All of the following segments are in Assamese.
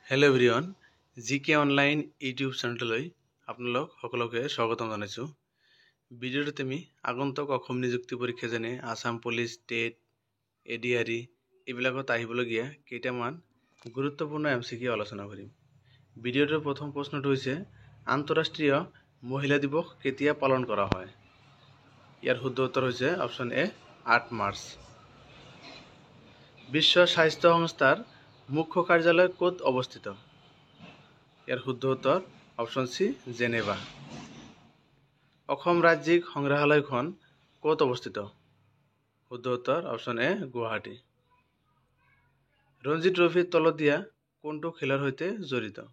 হেল্ল' এভৰিৱান, জিকে অনলাইন ইউটিউব চেনেললৈ আপোনালোক সকলোকে স্বাগতম জনাইছোঁ। ভিডিঅ'টোত আমি আগন্তুক অসম নিযুক্তি পৰীক্ষা যেনে আসাম পুলিচ, টেট, এডিআৰই এইবিলাকত আহিবলগীয়া কেইটামান গুৰুত্বপূৰ্ণ MCQ আলোচনা কৰিম। ভিডিঅ'টোৰ প্ৰথম প্ৰশ্নটো হৈছে আন্তঃৰাষ্ট্ৰীয় মহিলা দিৱস কেতিয়া পালন কৰা হয়? ইয়াৰ শুদ্ধ উত্তৰ হৈছে অপশ্যন এ 8 মাৰ্চ। বিশ্ব স্বাস্থ্য সংস্থাৰ মুখ্য কাৰ্যালয় ক'ত অৱস্থিত? ইয়াৰ শুদ্ধ উত্তৰ অপশ্যন চি জেনেভা। অসম ৰাজ্যিক সংগ্ৰহালয়খন ক'ত অৱস্থিত? শুদ্ধ উত্তৰ অপশ্যন এ গুৱাহাটী। ৰঞ্জী ট্ৰফীৰ তলত দিয়া কোনটো খেলৰ সৈতে জড়িত?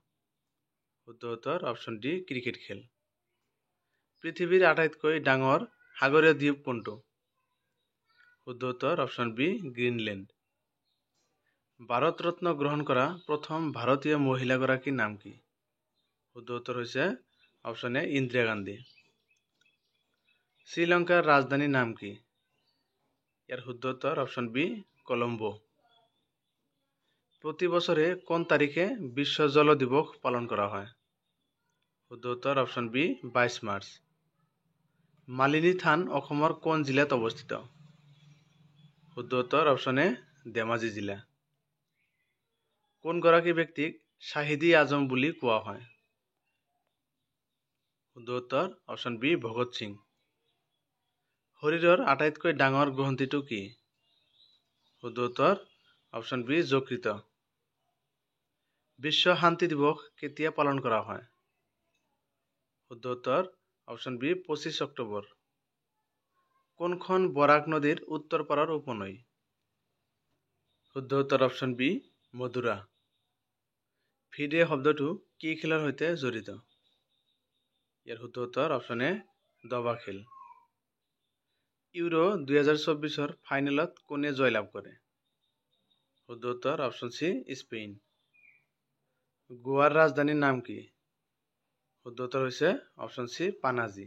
শুদ্ধ উত্তৰ অপশ্যন ডি ক্ৰিকেট খেল। পৃথিৱীৰ আটাইতকৈ ডাঙৰ সাগৰীয় দ্বীপ কোনটো? শুদ্ধ উত্তৰ option B Greenland. Bharat Ratna গ্ৰহণ কৰা প্ৰথম ভাৰতীয় মহিলাগৰাকীৰ নাম কি? শুদ্ধ উত্তৰ হৈছে অপশ্যন এ ইন্দিৰা গান্ধী। শ্ৰীলংকাৰ ৰাজধানীৰ নাম কি? ইয়াৰ শুদ্ধ উত্তৰ অপশ্যন বি কলম্বো। প্ৰতি বছৰে কোন তাৰিখে বিশ্ব জল দিৱস পালন কৰা হয়? শুদ্ধ উত্তৰ অপশ্যন বি 22 মাৰ্চ। মালিনী থান অসমৰ কোন জিলাত অৱস্থিত? শুদ্ধ উত্তৰ অপশ্যন এ ধেমাজি জিলা। কোন গৰাকী ব্যক্তিক শ্বাহিদ-ই আজম বুলি কোৱা হয়? শুদ্ধ উত্তৰ অপশ্যন বি ভগত সিং। শৰীৰৰ আটাইতকৈ ডাঙৰ গ্ৰন্থিটো কি? শুদ্ধ উত্তৰ অপশ্যন বি যকৃত। বিশ্ব শান্তি দিৱস কেতিয়া পালন কৰা হয়? শুদ্ধ উত্তৰ অপশ্যন বি 25 অক্টোবৰ। কোনখন বৰাক নদীৰ উত্তৰ পাৰৰ উপনৈ? শুদ্ধ উত্তৰ অপশ্যন বি মধুৰা। ফিডে শব্দটো কি খেলৰ সৈতে জড়িত? ইয়াৰ শুদ্ধ উত্তৰ অপশ্যন এ দবা খেল। ইউৰো 2024 ফাইনেলত কোনে জয়লাভ কৰে? শুদ্ধ উত্তৰ অপশ্যন চি স্পেইন। গোৱাৰ ৰাজধানীৰ নাম কি? শুদ্ধ উত্তৰ হৈছে অপশ্যন চি পানাজী।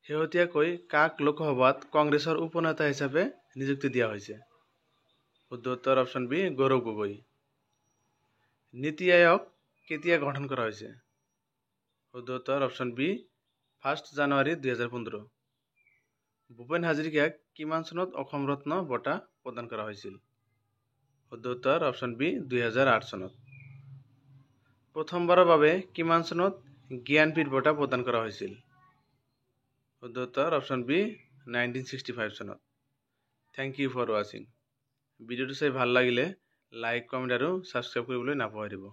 শেহতীয়াকৈ কাক লোকসভাত কংগ্ৰেছৰ উপনেতা হিচাপে নিযুক্তি দিয়া হৈছে? শুদ্ধ উত্তৰ অপশ্যন বি গৌৰৱ গগৈ। নীতি আয়োগ কেতিয়া গঠন কৰা হৈছে? শুদ্ধ উত্তৰ অপশ্যন বি 1 জানুৱাৰী 2015। ভূপেন হাজৰিকাক কিমান চনত অসম ৰত্ন বঁটা প্ৰদান কৰা হৈছিল? শুদ্ধ উত্তৰ অপশ্যন বি 2008 চনত। প্ৰথমবাৰৰ বাবে কিমান চনত জ্ঞানপীঠ বঁটা প্ৰদান কৰা হৈছিল? শুদ্ধ উত্তৰ অপশ্যন বি 1965 চনত। থেংক ইউ ফৰ ৱাচিং। ভিডিঅ'টো চাই ভাল লাগিলে লাইক, কমেণ্ট আৰু ছাবস্ক্ৰাইব কৰিবলৈ নাপাহৰিব।